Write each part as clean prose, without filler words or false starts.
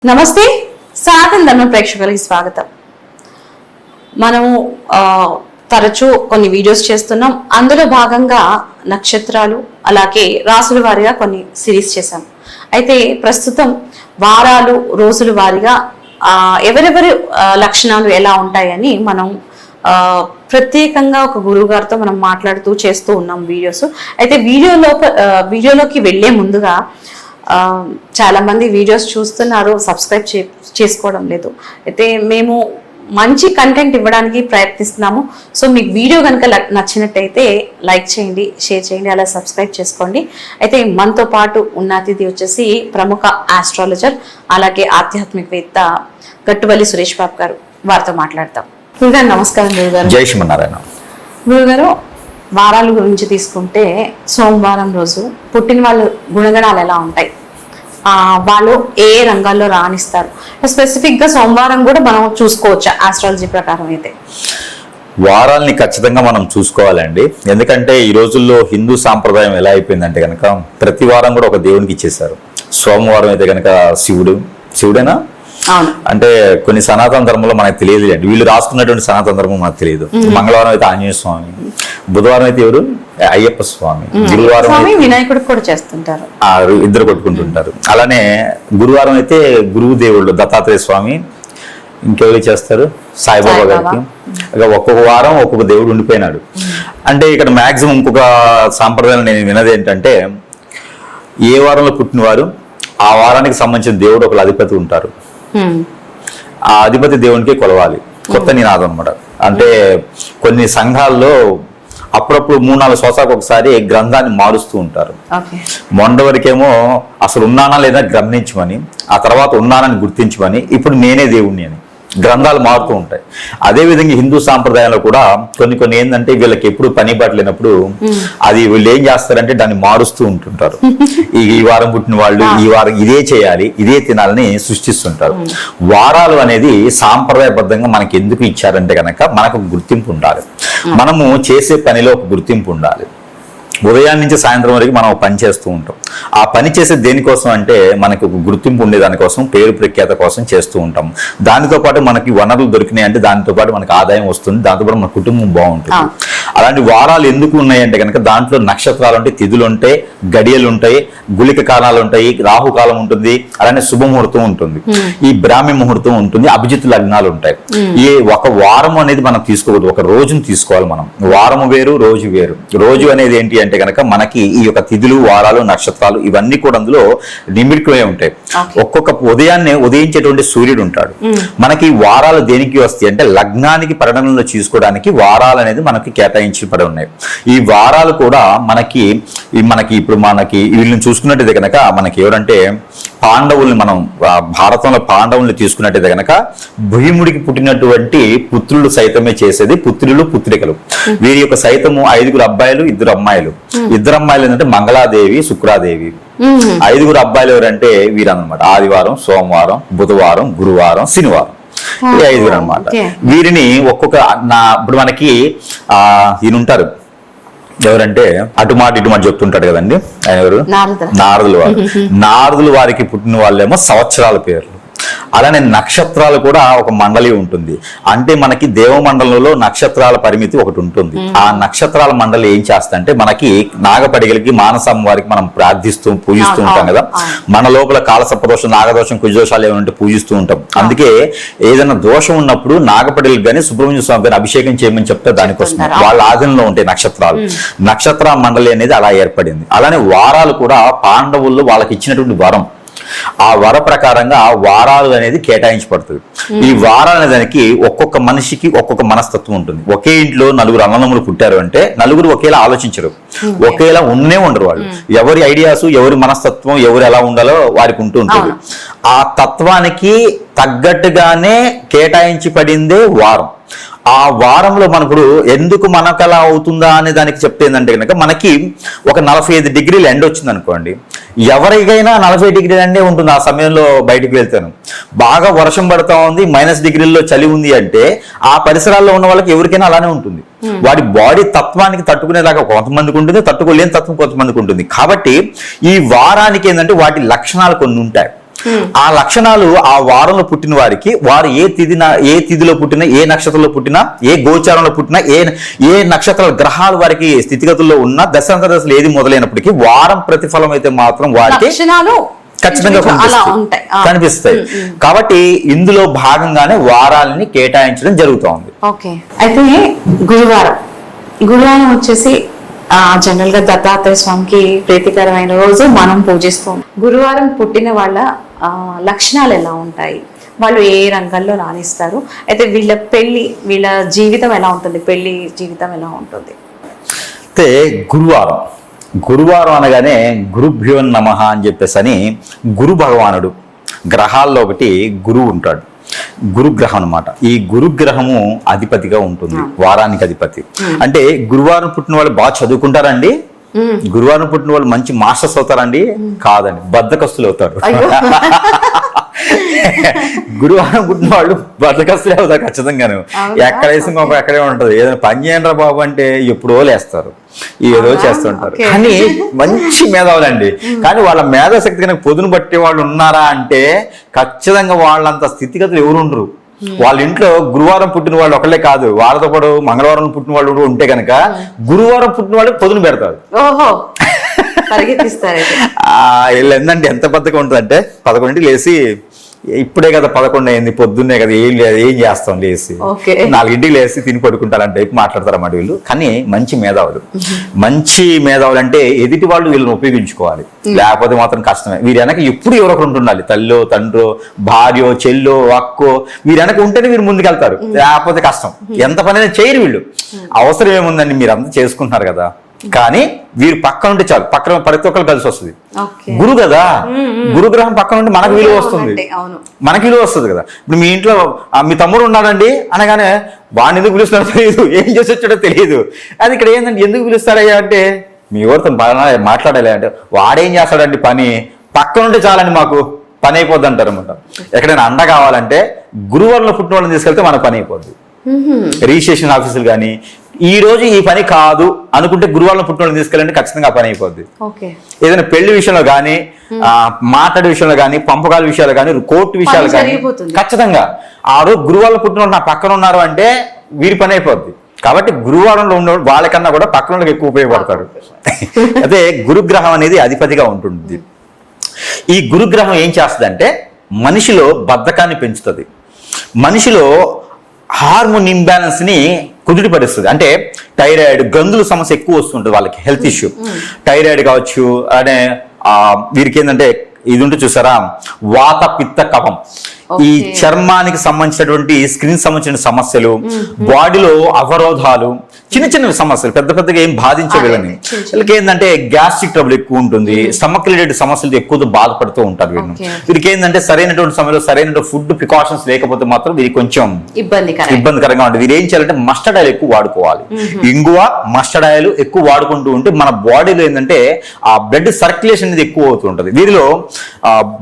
నమస్తే సనాతన ధర్మ ప్రేక్షకులకి స్వాగతం. మనము తరచూ కొన్ని వీడియోస్ చేస్తున్నాం. అందులో భాగంగా నక్షత్రాలు అలాగే రాసుల వారీగా కొన్ని సిరీస్ చేశాం. అయితే ప్రస్తుతం వారాలు రోజుల వారీగా ఎవరెవరి లక్షణాలు ఎలా ఉంటాయని మనం ప్రత్యేకంగా ఒక గురువు గారితో మనం మాట్లాడుతూ చేస్తూ ఉన్నాం వీడియోస్. అయితే వీడియోలోకి వెళ్లే ముందుగా చాలా మంది వీడియోస్ చూస్తున్నారు, సబ్స్క్రైబ్ చేసుకోవడం లేదు. అయితే మేము మంచి కంటెంట్ ఇవ్వడానికి ప్రయత్నిస్తున్నాము. సో మీకు వీడియో కనుక నచ్చినట్టయితే లైక్ చేయండి, షేర్ చేయండి, అలా సబ్స్క్రైబ్ చేసుకోండి. అయితే మనతో పాటు ఉన్న అతిథి వచ్చేసి ప్రముఖ ఆస్ట్రాలజర్ అలాగే ఆధ్యాత్మికవేత్త గట్టువల్లి సురేష్ బాబు గారు. వారితో మాట్లాడతాం. గురుగారు నమస్కారం. గురుగారు జై శ్రీమన్నారాయణ. గురుగారు, వారాల గురించి తీసుకుంటే సోమవారం రోజు పుట్టిన వాళ్ళ గుణగణాలు ఎలా ఉంటాయి, వాళ్ళు ఏ రంగాల్లో రాణిస్తారు, స్పెసిఫిక్ గా సోమవారం కూడా మనం చూసుకోవచ్చా ఆస్ట్రాలజీ ప్రకారం? అయితే వారాల్ని ఖచ్చితంగా మనం చూసుకోవాలండి. ఎందుకంటే ఈ రోజుల్లో హిందూ సాంప్రదాయం ఎలా అయిపోయిందంటే కనుక ప్రతి వారం కూడా ఒక దేవునికి ఇచ్చేసారు. సోమవారం అయితే కనుక శివుడేనా అంటే కొన్ని సనాతన ధర్మంలో మనకు తెలియదు అండి. వీళ్ళు రాసుకున్నటువంటి సనాతన ధర్మం మనకు తెలియదు. మంగళవారం అయితే ఆంజనేయ స్వామి, బుధవారం అయితే ఎవరు అయ్యప్ప స్వామి, గురువారం వినాయకుడు కూడా చేస్తుంటారు, ఇద్దరు కొట్టుకుంటుంటారు. అలానే గురువారం అయితే గురువు దేవుళ్ళు దత్తాత్రేయ స్వామి, ఇంకెవరు చేస్తారు సాయిబాబా గారికి. ఒక్కొక్క వారం ఒక్కొక్క దేవుడు ఉండిపోయినాడు. అంటే ఇక్కడ మాక్సిమం ఇంకొక సాంప్రదాయం నేను వినది ఏంటంటే ఏ వారంలో పుట్టినవారు ఆ వారానికి సంబంధించిన దేవుడు ఒకళ్ళు అధిపతి ఉంటారు. ఆ అధిపతి దేవునికి కొలవాలి. కొత్త నినాదం అనమాట. అంటే కొన్ని సంఘాల్లో అప్పుడప్పుడు 3-4 సంవత్సరాలకు ఒకసారి గ్రంథాన్ని మారుస్తూ ఉంటారు. మొండ వరకేమో అసలు ఉన్నానా లేదా గమనించమని, ఆ తర్వాత ఉన్నానని గుర్తించమని, ఇప్పుడు నేనే దేవుణ్ణి అని గ్రంథాలు మారుతూ ఉంటాయి. అదేవిధంగా హిందూ సాంప్రదాయంలో కూడా కొన్ని ఏంటంటే వీళ్ళకి ఎప్పుడు పని పట్టలేనప్పుడు అది వీళ్ళు ఏం చేస్తారంటే దాన్ని మారుస్తూ ఉంటుంటారు. ఈ వారం పుట్టిన వాళ్ళు ఈ వారం ఇదే చేయాలి, ఇదే తినాలని సృష్టిస్తుంటారు. వారాలు అనేది సాంప్రదాయబద్ధంగా మనకి ఎందుకు ఇచ్చారంటే కనుక మనకు గుర్తింపు ఉండాలి. మనము చేసే పనిలో ఒక గుర్తింపు ఉండాలి. ఉదయాన్నే నుంచి సాయంత్రం వరకు మనం పని చేస్తూ ఉంటాం. ఆ పని చేసే దేనికోసం అంటే మనకు ఒక గుర్తింపు ఉండే దానికోసం, పేరు ప్రఖ్యాత కోసం చేస్తూ ఉంటాం. దానితో పాటు మనకి వనరులు దొరికినాయి అంటే దానితో పాటు మనకు ఆదాయం వస్తుంది, దాంతో పాటు మన కుటుంబం బాగుంటుంది. అలాంటి వారాలు ఎందుకు ఉన్నాయంటే కనుక దాంట్లో నక్షత్రాలు ఉంటాయి, తిథులు ఉంటాయి, గడియలు ఉంటాయి, గుళిక కాలాలు ఉంటాయి, రాహుకాలం ఉంటుంది, అలానే శుభముహూర్తం ఉంటుంది, ఈ బ్రాహ్మీ ముహూర్తం ఉంటుంది, అభిజిత్ లగ్నాలు ఉంటాయి. ఈ ఒక వారం అనేది మనం తీసుకోకూడదు, ఒక రోజును తీసుకోవాలి మనం. వారము వేరు, రోజు వేరు. రోజు అనేది ఏంటి అంటే కనుక మనకి ఈ యొక్క తిథులు, వారాలు, నక్షత్రాలు ఇవన్నీ కూడా అందులో నిమిడిపోయి ఉంటాయి. ఒక్కొక్క ఉదయాన్నే ఉదయించేటువంటి సూర్యుడు ఉంటాడు. మనకి వారాలు దేనికి వస్తాయి అంటే లగ్నానికి పరిణామంలో చూసుకోవడానికి వారాలు అనేది మనకి కేటాయించబడి ఉన్నాయి. ఈ వారాలు కూడా మనకి ఇప్పుడు మనకి వీళ్ళని చూసుకున్నట్టయితే కనుక మనకి ఎవరంటే పాండవుల్ని, మనం భారతంలో పాండవుల్ని తీసుకున్నట్టయితే కనుక భీముడికి పుట్టినటువంటి పుత్రులు సైతమే చేసేది పుత్రులు, పుత్రికలు. వీరి యొక్క సైతము 5 అబ్బాయిలు 2 అమ్మాయిలు. 2 అమ్మాయిలు ఏంటంటే మంగళాదేవి, శుక్రాదేవి. 5 అబ్బాయిలు ఎవరంటే వీరన్నమాట ఆదివారం, సోమవారం, బుధవారం, గురువారం, శనివారం. ఈ 5 అన్నమాట. వీరిని ఒక్కొక్క ఇప్పుడు మనకి ఈయన ఉంటారు ఎవరంటే అటుమాట ఇటుమాట చెప్తుంటాడు కదండి ఆయన ఎవరు, నారదులు వారు. నారదులు వారికి పుట్టిన వాళ్ళేమో సంవత్సరాల పేర్లు. అలానే నక్షత్రాలు కూడా ఒక మండలి ఉంటుంది. అంటే మనకి దేవమండలంలో నక్షత్రాల పరిమితి ఒకటి ఉంటుంది. ఆ నక్షత్రాల మండలి ఏం చేస్తంటే మనకి నాగపడిగలకి, మానసం వారికి మనం పూజిస్తూ ఉంటాం కదా. మన లోపల కాలసర్పదోషం, నాగదోషం, కుజదోషాలు ఏమంటే పూజిస్తూ ఉంటాం. అందుకే ఏదైనా దోషం ఉన్నప్పుడు నాగపడిలకు కానీ సుబ్రహ్మణ్య స్వామి గారిని అభిషేకం చేయమని చెప్తే దానికోసం వాళ్ళ ఆధీనంలో ఉంటాయి నక్షత్రాలు. నక్షత్ర మండలి అనేది అలా ఏర్పడింది. అలానే వారాలు కూడా పాండవుల్లో వాళ్ళకి ఇచ్చినటువంటి వరం, ఆ వర ప్రకారంగా వారాలు అనేది కేటాయించబడుతుంది. ఈ వారాలు దానికి ఒక్కొక్క మనిషికి ఒక్కొక్క మనస్తత్వం ఉంటుంది. ఒకే ఇంట్లో 4 అన్నదమ్ములు పుట్టారు అంటే నలుగురు ఒకేలా ఆలోచించరు, ఒకేలా ఉండరు. వాళ్ళు ఎవరి ఐడియాస్, ఎవరి మనస్తత్వం, ఎవరు ఎలా ఉండాలో వారికి ఉంటూ ఉంటుంది. ఆ తత్వానికి తగ్గట్టుగానే కేటాయించి పడిందే వారం. ఆ వారంలో మనకు ఎందుకు మనకు అలా అవుతుందా అనే దానికి చెప్తే ఏంటంటే కనుక మనకి ఒక 45 డిగ్రీల ఎండ వచ్చింది అనుకోండి, ఎవరికైనా 40 డిగ్రీల ఎండే ఉంటుంది. ఆ సమయంలో బయటికి వెళ్తాను, బాగా వర్షం పడతా ఉంది, -డిగ్రీల్లో చలి ఉంది అంటే ఆ పరిసరాల్లో ఉన్న వాళ్ళకి ఎవరికైనా అలానే ఉంటుంది. వాడి బాడీ తత్వానికి తట్టుకునేలాగా కొంతమందికి ఉంటుంది, తట్టుకోలేని తత్వం కొంతమందికి ఉంటుంది. కాబట్టి ఈ వారానికి ఏంటంటే వాటి లక్షణాలు కొన్ని ఉంటాయి. ఆ లక్షణాలు ఆ వారంలో పుట్టిన వారికి వారు ఏ తిథిలో పుట్టినా, ఏ నక్షత్రంలో పుట్టినా, ఏ గోచారంలో పుట్టినా, ఏ నక్షత్రాల గ్రహాలు వారికి స్థితిగతుల్లో ఉన్నా, దశలు ఏది మొదలైనప్పటికీ వారం ప్రతిఫలం అయితే మాత్రం వారికి ఖచ్చితంగా కనిపిస్తాయి. కాబట్టి ఇందులో భాగంగానే వారాలని కేటాయించడం జరుగుతోంది. ఓకే, అయితే గురువారం వచ్చేసి జనరల్ గా దత్తాత్రేయ స్వామికి ప్రీతికరమైన రోజు మనం పూజిస్తాం. గురువారం పుట్టిన వాళ్ళ లక్షణాలు ఎలా ఉంటాయి, వాళ్ళు ఏ రంగాల్లో రాణిస్తారు, అయితే వీళ్ళ జీవితం ఎలా ఉంటుంది, పెళ్లి జీవితం ఎలా ఉంటుంది? అయితే గురువారం అనగానే గురుభ్యో నమః అని చెప్పేసి అని గురు భగవానుడు గ్రహాల్లో ఒకటి గురువు ఉంటాడు. గురుగ్రహం అన్నమాట. ఈ గురుగ్రహము అధిపతిగా ఉంటుంది, వారానికి అధిపతి. అంటే గురువారం పుట్టిన వాళ్ళు బాగా చదువుకుంటారండి? గురువారం పుట్టిన వాళ్ళు మంచి మాస్టర్స్ అవుతారండి? కాదండి, బద్ధకస్తులు అవుతారు. గురువారం పుట్టిన వాళ్ళు బద్దకస్తులే అవుతారు ఖచ్చితంగాను. ఎక్కడ వేసిన ఎక్కడే ఉంటది. ఏదైనా పని చేయండి బాబు అంటే ఎప్పుడో లేస్తారు, ఏదో చేస్తుంటారు. కానీ మంచి మేధావులండి. కానీ వాళ్ళ మేధాశక్తి కనుక పొదును పట్టే వాళ్ళు ఉన్నారా అంటే ఖచ్చితంగా వాళ్ళంత స్థితిగతులు ఎవరు ఉండరు. వాళ్ళ ఇంట్లో గురువారం పుట్టిన వాళ్ళు ఒకళ్ళే కాదు, వాళ్ళతో పాటు మంగళవారం పుట్టిన వాళ్ళు ఉంటే కనుక గురువారం పుట్టిన వాళ్ళు పొదును పెడతారు. వీళ్ళు ఏంటంటే ఎంత బద్దగా ఉంటుందంటే 11కి లేసి ఇప్పుడే కదా 11 అయింది, పొద్దున్నే కదా, ఏం లేదు, ఏం చేస్తాం లేసి 4ంటికి లేసి తిని పడుకుంటారంటే మాట్లాడతారు అన్నమాట వీళ్ళు. కానీ మంచి మేధావులు అంటే ఎదుటి వాళ్ళు వీళ్ళని ఉపయోగించుకోవాలి, లేకపోతే మాత్రం కష్టమే. వీరి వెనక ఎప్పుడు ఎవరొకరు ఉంటుండాలి, తల్లో తండ్రో భార్యో చెల్లో అక్కో, వీరి వెనక ఉంటేనే వీరు ముందుకెళ్తారు, లేకపోతే కష్టం. ఎంత పనైనా చేయరు వీళ్ళు. అవసరం ఏముందండి, మీరు అంతా చేసుకుంటున్నారు కదా. కానీ వీరు పక్కన ఉంటే చాలు, పక్కన ప్రతి ఒక్కరు కలిసి వస్తుంది. గురు కదా, గురుగ్రహం పక్కన ఉంటే మనకు విలువ వస్తుంది, కదా. ఇప్పుడు మీ ఇంట్లో మీ తమ్ముడు ఉన్నాడండి అనగానే వాడిని ఎందుకు పిలుస్తాడో తెలియదు, ఏం చేసి వచ్చాడో తెలియదు. అది ఇక్కడ ఏంటంటే ఎందుకు పిలుస్తాడయ్యా అంటే మీ ఎవరితో మాట్లాడాలి అంటే వాడేం చేస్తాడండి పని, పక్కన ఉంటే చాలండి మాకు పని అయిపోద్ది అంటారు అనమాట. ఎక్కడైనా అండ కావాలంటే గురువారంలో పుట్టిన వాళ్ళని తీసుకెళ్తే మన పని అయిపోద్ది. రిజిస్ట్రేషన్ ఆఫీసులు కానీ ఈ రోజు ఈ పని కాదు అనుకుంటే గురువారం పుట్టిన వాళ్ళని తీసుకెళ్ళండి, ఖచ్చితంగా పని అయిపోద్ది. ఏదైనా పెళ్లి విషయంలో కానీ, మాట్లాడే విషయంలో కానీ, పంపకాల విషయాలు కానీ, కోర్టు విషయాలు కానీ ఖచ్చితంగా ఆ రోజు గురువారం పుట్టిన వాళ్ళు నా పక్కన ఉన్నారు అంటే వీరి పని అయిపోద్ది. కాబట్టి గురువారంలో ఉన్న వాళ్ళకన్నా కూడా పక్కన వాళ్ళకి ఎక్కువ ఉపయోగపడతాడు. అదే గురుగ్రహం అనేది అధిపతిగా ఉంటుంది. ఈ గురుగ్రహం ఏం చేస్తుందంటే మనిషిలో బద్ధకాన్ని పెంచుతుంది, మనిషిలో హార్మోన్ ఇంబ్యాలెన్స్ ని కుదిరిపరుస్తుంది. అంటే థైరాయిడ్ గ్రంథుల సమస్య ఎక్కువ వస్తుంటుంది వాళ్ళకి, హెల్త్ ఇష్యూ. థైరాయిడ్ కావచ్చు, అనే వీరికి ఏంటంటే ఇది ఉంటే చూసారా, వాత పిత్త కఫం, ఈ చర్మానికి సంబంధించినటువంటి స్కిన్ సంబంధించిన సమస్యలు, బాడీలో అవరోధాలు, చిన్న సమస్యలు, పెద్దగా ఏం బాధించే వీళ్ళని. వీళ్ళకి ఏంటంటే గ్యాస్ట్రిక్ ట్రబుల్ ఎక్కువ ఉంటుంది, స్టమక్ రిలేటెడ్ సమస్యలు ఎక్కువ బాధపడుతూ ఉంటారు వీళ్ళు. వీరికి ఏంటంటే సరైనటువంటి సమయంలో సరైన ఫుడ్ ప్రికాషన్స్ లేకపోతే మాత్రం వీరికి కొంచెం ఇబ్బందికరంగా ఉంటుంది. వీరు ఏం చేయాలంటే మస్టర్డ్ ఆయిల్ ఎక్కువ వాడుకోవాలి. ఇంగువ, మస్టర్డ్ ఆయిల్ ఎక్కువ వాడుకుంటూ ఉంటే మన బాడీలో ఏంటంటే ఆ బ్లడ్ సర్క్యులేషన్ అనేది ఎక్కువ అవుతూ ఉంటుంది. వీరిలో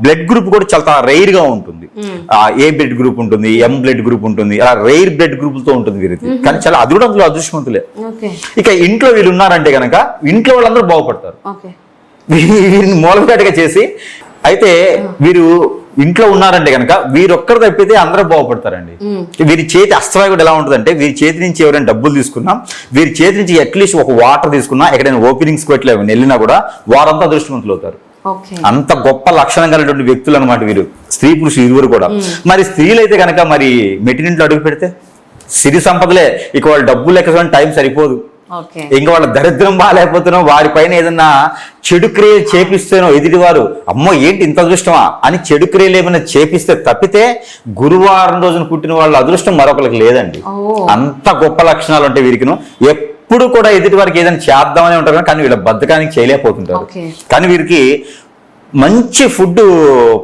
బ్లడ్ గ్రూప్ కూడా చాలా రైర్ గా ఉంటుంది. ఏ బ్లడ్ గ్రూప్ ఉంటుంది, ఎం బ్లడ్ గ్రూప్ ఉంటుంది, అలా రైర్ బ్లడ్ గ్రూపులతో ఉంటుంది వీరికి. కానీ చాలా అది కూడా అందులో అదృష్టవంతులే. ఇక ఇంట్లో వీళ్ళు ఉన్నారంటే కనుక ఇంట్లో వాళ్ళందరూ బాగుపడతారు, వీరిని మూలపేటగా చేసి. అయితే వీరు ఇంట్లో ఉన్నారంటే కనుక వీరొక్కరు తప్పితే అందరూ బాగుపడతారండి. వీరి చేతి అస్తవాయి కూడా ఎలా ఉంటుందంటే, వీరి చేతి నుంచి ఎవరైనా డబ్బులు తీసుకున్నా, వీరి చేతి నుంచి అట్లీస్ట్ ఒక వాటర్ తీసుకున్నా, ఎక్కడైనా ఓపెనింగ్స్ పెట్టి వెళ్ళినా కూడా వారంతా అదృష్టవంతులు అవుతారు. అంత గొప్ప లక్షణం కలిగినటువంటి వ్యక్తులు అనమాట వీరు, స్త్రీ పురుషులు ఇరువురు కూడా. మరి స్త్రీలు అయితే కనుక మరి మెట్టినింట్లో అడుగు పెడితే సిరి సంపదలే, ఇక వాళ్ళు డబ్బులు లెక్క టైం సరిపోదు. ఇంకా వాళ్ళ దరిద్రం బాగాలేకపోతున్నా, వారిపైన ఏదన్నా చెడు క్రియలు చేపిస్తేనో ఎదుటివారు అమ్మో ఏంటి ఇంత అదృష్టమా అని చెడు క్రియలు ఏమైనా చేపిస్తే తప్పితే గురువారం రోజున పుట్టిన వాళ్ళ అదృష్టం మరొకరికి లేదండి. అంత గొప్ప లక్షణాలు ఉంటాయి వీరికిను. ఎప్పుడు కూడా ఎదుటి వారికి ఏదైనా చేద్దామని ఉంటారు, కానీ వీళ్ళ బద్ధకానికి చేయలేకపోతుంటారు. కానీ వీరికి మంచి ఫుడ్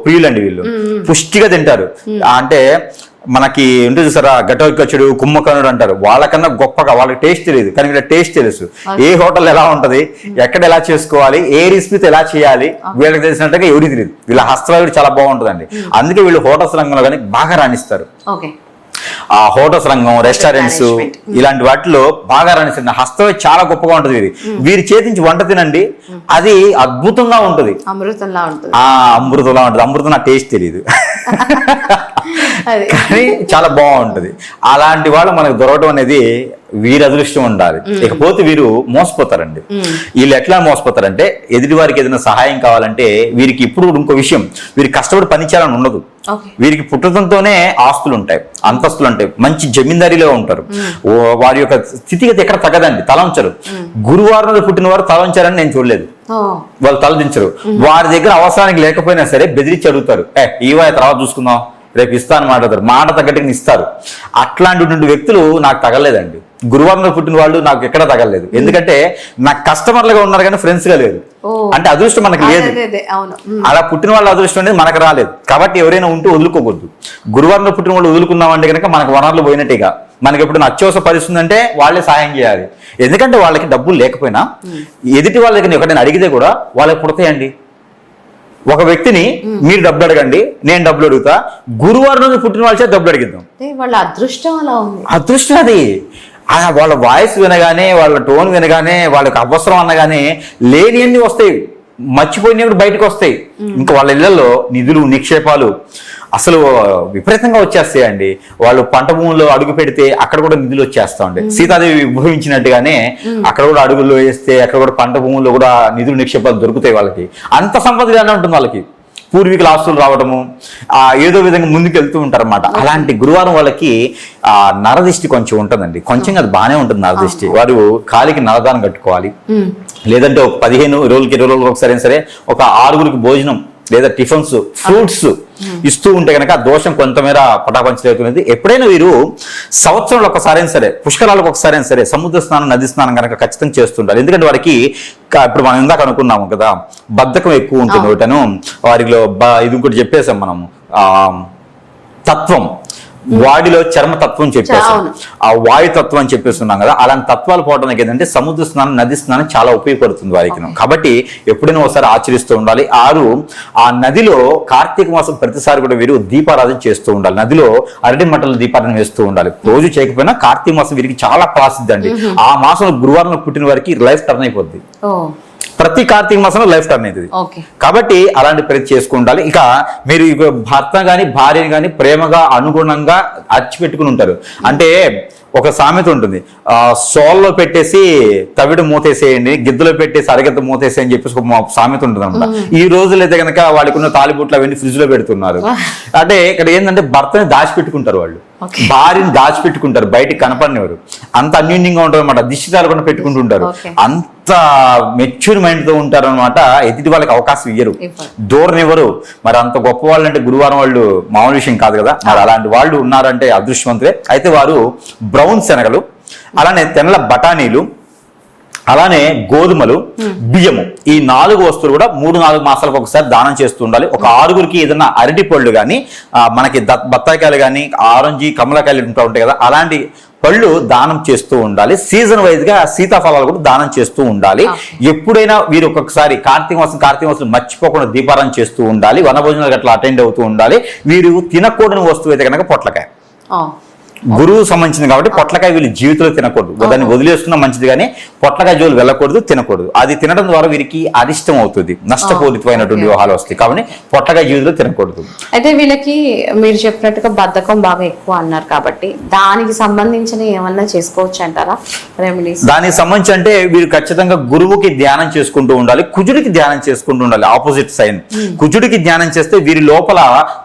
ప్రియులండి, వీళ్ళు పుష్టిగా తింటారు. అంటే మనకి ఉంటుంది చూసారా, గటోచ్చడు కుమ్మకనుడు అంటారు, వాళ్ళకన్నా గొప్పగా వాళ్ళకి టేస్ట్ తెలియదు, కానీ వీళ్ళ టేస్ట్ తెలుసు. ఏ హోటల్ ఎలా ఉంటది, ఎక్కడ ఎలా చేసుకోవాలి, ఏ రెసిపీతో ఎలా చేయాలి వీళ్ళకి తెలిసినట్టుగా ఎవరికి తెలియదు. వీళ్ళ హస్తవాయుడు చాలా బాగుంటుందండి. అందుకే వీళ్ళు హోటల్స్ రంగంలో కానీ బాగా రాణిస్తారు. ఆ హోటల్స్ రంగం, రెస్టారెంట్స్ ఇలాంటి వాటిలో బాగా రాణిస్తుంది. హస్తమే చాలా గొప్పగా ఉంటుంది. వీరి చేతి నుంచి వంట తినండి, అది అద్భుతంగా ఉంటుంది, అమృతంలా ఉంటుంది. అమృతంలా ఉంటుంది. అమృతం నా టేస్ట్ తెలియదు కానీ చాలా బాగుంటది. అలాంటి వాళ్ళు మనకు దొరకడం అనేది వీరి అదృష్టం ఉండాలి. ఇకపోతే వీరు మోసపోతారండి. వీళ్ళు ఎట్లా మోసపోతారంటే, ఎదుటి వారికి ఏదైనా సహాయం కావాలంటే వీరికి ఇప్పుడు ఇంకో విషయం, వీరికి కష్టపడి పని చేయాలని ఉండదు. వీరికి పుట్టడంతోనే ఆస్తులు ఉంటాయి, అంతస్తులు ఉంటాయి, మంచి జమీందారీలో ఉంటారు. వారి యొక్క స్థితిగతి ఎక్కడ తగ్గదండి, తలంచరు. గురువారం పుట్టిన వారు తలంచారని నేను చూడలేదు. వాళ్ళు తలదించరు. వారి దగ్గర అవసరానికి లేకపోయినా సరే బెదిరించి అడుగుతారు, ఈవా తర్వాత చూసుకుందాం, రేపు ఇస్తాను మాట్లాడతారు, మాట తగ్గట్టుగా ఇస్తారు. అట్లాంటి వ్యక్తులు నాకు తగలేదండి. గురువారంలో పుట్టిన వాళ్ళు నాకు ఎక్కడ తగలేదు. ఎందుకంటే నాకు కస్టమర్లుగా ఉన్నారు కానీ ఫ్రెండ్స్ గా లేదు. అంటే అదృష్టం మనకు లేదు. అలా పుట్టిన వాళ్ళ అదృష్టం అనేది మనకు రాలేదు. కాబట్టి ఎవరైనా ఉంటే వదులుకోకూడదు. గురువారంలో పుట్టిన వాళ్ళు వదులుకున్నామంటే కనుక మనకు వనరులు పోయినట్టుగా. మనకి ఎప్పుడు అత్యవసర పరిస్థితి అంటే వాళ్ళే సహాయం చేయాలి. ఎందుకంటే వాళ్ళకి డబ్బులు లేకపోయినా ఎదుటి వాళ్ళ దగ్గర ఒకటి అడిగితే కూడా వాళ్ళకి పుడతాయండి. ఒక వ్యక్తిని మీరు డబ్బులు అడగండి, నేను డబ్బులు అడుగుతా. గురువారం రోజు పుట్టిన వాళ్ళ చేత డబ్బులు అడిగిద్దాం. వాళ్ళ అదృష్టం అలా ఉంది. అదృష్టం అది. వాళ్ళ వాయిస్ వినగానే, వాళ్ళ టోన్ వినగానే, వాళ్ళకి అవసరం అనగానే లేని అన్ని వస్తాయి, మర్చిపోయినప్పుడు బయటకు వస్తాయి. ఇంకా వాళ్ళ ఇళ్లలో నిధులు, నిక్షేపాలు అసలు విపరీతంగా వచ్చేస్తాయండి. వాళ్ళు పంట భూముల్లో అడుగు పెడితే అక్కడ కూడా నిధులు వచ్చేస్తా ఉంటాయి. సీతాదేవి ఉద్భవించినట్టుగానే అక్కడ కూడా అడుగుల్లో వేస్తే అక్కడ కూడా పంట భూముల్లో కూడా నిధులు, నిక్షేపాలు దొరుకుతాయి. వాళ్ళకి అంత సంపదగానే ఉంటుంది. వాళ్ళకి పూర్వీకుల ఆస్తులు రావడము, ఏదో విధంగా ముందుకు వెళ్తూ ఉంటారు అన్నమాట. అలాంటి గురువారం వాళ్ళకి నరదిష్టి కొంచెం ఉంటుందండి. కొంచెం అది బాగానే ఉంటుంది నరదిష్టి. వారు కాలికి నరదానం కట్టుకోవాలి. లేదంటే ఒక 15 రోజులకి 20 రోజులకి ఒకసారి సరే ఒక 6గురికి భోజనం లేదా టిఫిన్స్, ఫ్రూట్స్ ఇస్తూ ఉంటే కనుక దోషం కొంతమేర పటాపంచలేవుతున్నది. ఎప్పుడైనా వీరు సంవత్సరంలో ఒకసారి సరే, పుష్కరాలకు ఒకసారి సరే సముద్ర స్నానం, నది స్నానం కనుక ఖచ్చితంగా చేస్తుంటారు. ఎందుకంటే వారికి ఇప్పుడు మనం ఇందాక అనుకున్నాము కదా, బద్ధకం ఎక్కువ ఉంటుంది ఒకటను. వారిలో ఇది ఇంకోటి చెప్పేసాం మనము, తత్వం, వాడిలో చర్మతత్వం చెప్పేసాం, ఆ వాయుతత్వం అని చెప్పేస్తున్నాం కదా. అలాంటి తత్వాలు పోవడానికి ఏంటంటే సముద్ర స్నానం, నది స్నానం చాలా ఉపయోగపడుతుంది వారికి. కాబట్టి ఎప్పుడైనా ఒకసారి ఆచరిస్తూ ఉండాలి. ఆ నదిలో కార్తీక మాసం ప్రతిసారి కూడా వీరు దీపారాధన చేస్తూ ఉండాలి. నదిలో అరటి మట్టల దీపారాధన వేస్తూ ఉండాలి. రోజు చేయకపోయినా కార్తీక మాసం వీరికి చాలా ప్రసిద్ధి అండి. ఆ మాసంలో గురువారం పుట్టిన వారికి లైఫ్ టర్న్ అయిపోద్ది. ప్రతి కార్తీక మాసంలో లైఫ్ టర్న్ అవుతుంది. కాబట్టి అలాంటి ప్రతి చేసుకుంటాలి. ఇక మీరు భర్త గాని భార్యని గాని ప్రేమగా అనుగుణంగా అచ్చి పెట్టుకుని ఉంటారు. అంటే ఒక సామెత ఉంటుంది, సోల్లో పెట్టేసి తవిడు మూతేసేయండి, గిద్దలో పెట్టేసి అరగెత్త మూతేసేయని అని చెప్పేసి ఒక సామెత ఉంటుంది అనమాట. ఈ రోజులు అయితే కనుక వాళ్ళకి ఉన్న తాలిబుట్లు అవన్నీ ఫ్రిడ్జ్ లో పెడుతున్నారు. అంటే ఇక్కడ ఏంటంటే భర్తని దాచిపెట్టుకుంటారు, వాళ్ళు భార్యని దాచిపెట్టుకుంటారు, బయటికి కనపడినవారు. అంత అన్యూన్యంగా ఉంటారు అనమాట. దిష్టి తాలకుండా పెట్టుకుంటుంటారు. అంత మెచ్యూర్ మైండ్ తో ఉంటారు అనమాట. ఎదుటి వాళ్ళకి అవకాశం ఇయ్యరు, దూరనివ్వరు. మరి అంత గొప్ప వాళ్ళు అంటే గురువారం వాళ్ళు మామూలు విషయం కాదు కదా. మరి అలాంటి వాళ్ళు ఉన్నారంటే అదృష్టవంతులే. అయితే వారు బ్రౌన్ శనగలు, అలానే తెల్ల బఠానీలు, అలానే గోధుమలు, బియ్యము, ఈ 4 వస్తువులు కూడా 3-4 మాసాలకు ఒకసారి దానం చేస్తూ ఉండాలి. ఒక 6గురికి ఏదైనా అరటి పళ్ళు కానీ, మనకి బత్తాయికాయలు కానీ, ఆరెంజీ, కమలకాయలు ఉంటాయి కదా, అలాంటి పళ్ళు దానం చేస్తూ ఉండాలి. సీజన్ వైజ్ గా సీతాఫలాలు కూడా దానం చేస్తూ ఉండాలి. ఎప్పుడైనా వీరు ఒక్కొక్కసారి కార్తీక మాసం మర్చిపోకుండా దీపారాధన చేస్తూ ఉండాలి. వనభోజనాలకు అట్లా అటెండ్ అవుతూ ఉండాలి. వీరు తినకూడని వస్తువు అయితే కనుక పొట్లకాయ, గురువు సంబంధించింది కాబట్టి పొట్లకాయ వీళ్ళు జీవితంలో తినకూడదు. దాన్ని వదిలేసుకున్నా మంచిది, కానీ పొట్లకాయ జోలు వెళ్ళకూడదు, తినకూడదు. అది తినడం ద్వారా వీరికి అరిష్టం అవుతుంది, నష్టపూరితమైనటువంటి వ్యవహారాలు వస్తాయి. కాబట్టి పొట్లకాయ జీవితంలో తినకూడదు. అయితే వీళ్ళకి మీరు చెప్పినట్టుగా బద్ధకం బాగా ఎక్కువ అన్నారు కాబట్టి దానికి సంబంధించిన ఏమన్నా చేసుకోవచ్చు అంటారా రెమెడీస్? దానికి సంబంధించి అంటే వీరు ఖచ్చితంగా గురువుకి ధ్యానం చేసుకుంటూ ఉండాలి, కుజుడికి ధ్యానం చేసుకుంటూ ఉండాలి. ఆపోజిట్ సైన్ కుజుడికి ధ్యానం చేస్తే వీరి లోపల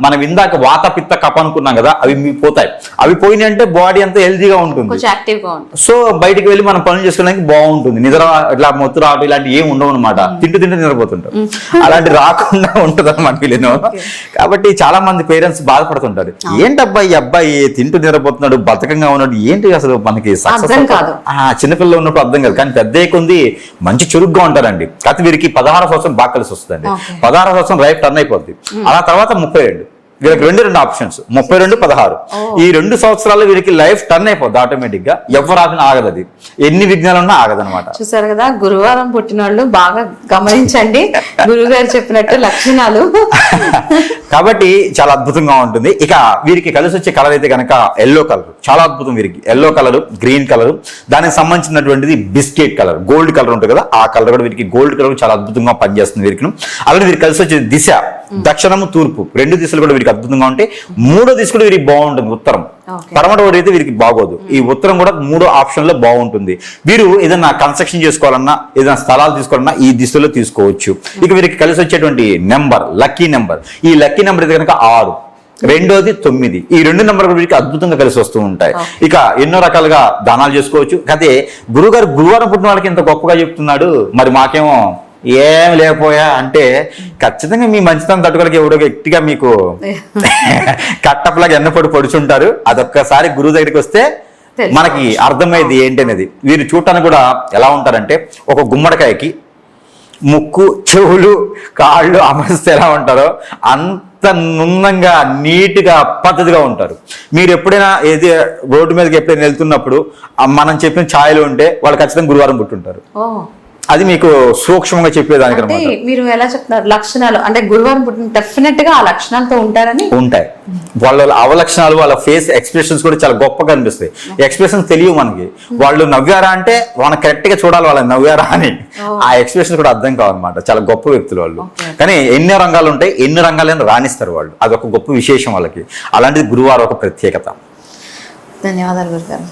మనం ఇందాక వాత, పిత్త, కప అనుకున్నాం కదా, అవి పోతాయి. అవి పోయిన అంటే బాడీ అంతా హెల్తీగా ఉంటుంది, సో బయటికి వెళ్ళి మనం పనులు చేసుకోవడానికి బాగుంటుంది. నిద్ర ఇట్లా మొత్తు రావడం ఇలాంటివి ఏమి ఉండవు అనమాట. తింటూ నిద్రపోతుంటారు. అలాంటి రాకుండా ఉంటుంది అనమాట వీళ్ళను. కాబట్టి చాలా మంది పేరెంట్స్ బాధపడుతుంటారు, ఏంటబ్బా ఈ అబ్బాయి తింటూ నిద్రపోతున్నాడు, బద్ధకంగా ఉన్నాడు, ఏంటి అసలు మనకి సక్సెస్ కాదు. చిన్నపిల్లలు ఉన్నప్పుడు అర్థం కాదు, కానీ పెద్ద కొంది మంచి చురుగ్గా ఉంటారండి. కాకపోతే వీరికి 16వ సంవత్సరం బాగా కలిసి వస్తుందండి. 16వ సంవత్సరం రైట్ టర్న్ అయిపోద్ది. అలా తర్వాత 32 వీళ్ళకి రెండు ఆప్షన్స్ 32, 16. ఈ 2 సంవత్సరాలు వీరికి లైఫ్ టర్న్ అయిపోద్ది ఆటోమేటిక్ గా. ఎవరు ఆపినా ఆగదు, అది ఎన్ని విఘ్నాలు ఉన్నా ఆగదనమాట. చూసారు కదా, గురువారం పుట్టిన వాళ్ళు బాగా గమనించండి గురువు గారు చెప్పినట్టు లక్షణాలు. కాబట్టి చాలా అద్భుతంగా ఉంటుంది. ఇక వీరికి కలిసి వచ్చే కలర్ అయితే కనుక ఎల్లో కలర్, చాలా అద్భుతం వీరికి. ఎల్లో కలర్, గ్రీన్ కలర్, దానికి సంబంధించినటువంటిది బిస్కెట్ కలర్, గోల్డ్ కలర్ ఉంటుంది కదా, ఆ కలర్ కూడా వీరికి గోల్డ్ కలర్ చాలా అద్భుతంగా పనిచేస్తుంది వీరికి. అలాగే వీరికి కలిసి వచ్చే దిశ దక్షిణము, తూర్పు, 2 దిశలు కూడా వీరికి అద్భుతంగా ఉంటాయి. 3వ దిశ కూడా వీరికి బాగుంటుంది, ఉత్తరం. పడమట ఒకటి అయితే వీరికి బాగోదు, ఈ ఉత్తరం కూడా 3 ఆప్షన్ లో బాగుంటుంది. వీరు ఏదైనా కన్స్ట్రక్షన్ చేసుకోవాలన్నా, ఏదైనా స్థలాలు తీసుకోవాలన్నా ఈ దిశలో తీసుకోవచ్చు. ఇక వీరికి కలిసి వచ్చేటువంటి నెంబర్, లక్కీ నెంబర్, ఈ లక్కీ నెంబర్ అయితే కనుక 6, 2ది 9. ఈ 2 నెంబర్ కూడా వీరికి అద్భుతంగా కలిసి వస్తూ ఉంటాయి. ఇక ఎన్నో రకాలుగా దానాలు చేసుకోవచ్చు. అయితే గురుగారు గురువారం పుట్టిన వాళ్ళకి ఇంత గొప్పగా చెప్తున్నాడు, మరి మాకేమో ఏం లేకపోయా అంటే, ఖచ్చితంగా మీ మంచితనం తట్టుకోలకి ఎవడో గట్టిగా మీకు కట్టప్పలాగా ఎన్నపడి పొడుచుంటారు. అదొక్కసారి గురువు దగ్గరికి వస్తే మనకి అర్థమైంది ఏంటి అనేది. వీరు చూడటానికి కూడా ఎలా ఉంటారంటే, ఒక గుమ్మడికాయకి ముక్కు, చెవులు, కాళ్ళు అమరిస్తే ఎలా ఉంటారో అంత నున్నంగా, నీట్గా, పద్ధతిగా ఉంటారు. మీరు ఎప్పుడైనా ఏది రోడ్డు మీదకి ఎప్పుడైనా వెళ్తున్నప్పుడు మనం చెప్పిన ఛాయలు ఉంటే వాళ్ళు ఖచ్చితంగా గురువారం పుట్టుంటారు. అది మీకు సూక్ష్మంగా చెప్పేదానికి అంటే మీరు ఎలా చెప్తున్నారు లక్షణాలు, అంటే గురువారం పుట్టిన డెఫినెట్ గా ఆ లక్షణాలతో ఉంటారని. ఉంటాయి వాళ్ళ అవలక్షణాలు, వాళ్ళ ఫేస్ ఎక్స్ప్రెషన్స్ కూడా చాలా గొప్పగా అనిపిస్తాయి. ఎక్స్ప్రెషన్స్ తెలియవు మనకి. వాళ్ళు నవ్వారా అంటే మనం కరెక్ట్ గా చూడాలి వాళ్ళని నవ్వారా అని. ఆ ఎక్స్ప్రెషన్స్ కూడా అర్థం కావాలన్నమాట. చాలా గొప్ప వ్యక్తులు వాళ్ళు. కానీ ఎన్ని రంగాలు ఉంటాయి, ఎన్ని రంగాలైనా రాణిస్తారు వాళ్ళు. అదొక గొప్ప విశేషం వాళ్ళకి. అలాంటిది గురువారం ఒక ప్రత్యేకత. ధన్యవాదాలు గురుగారు.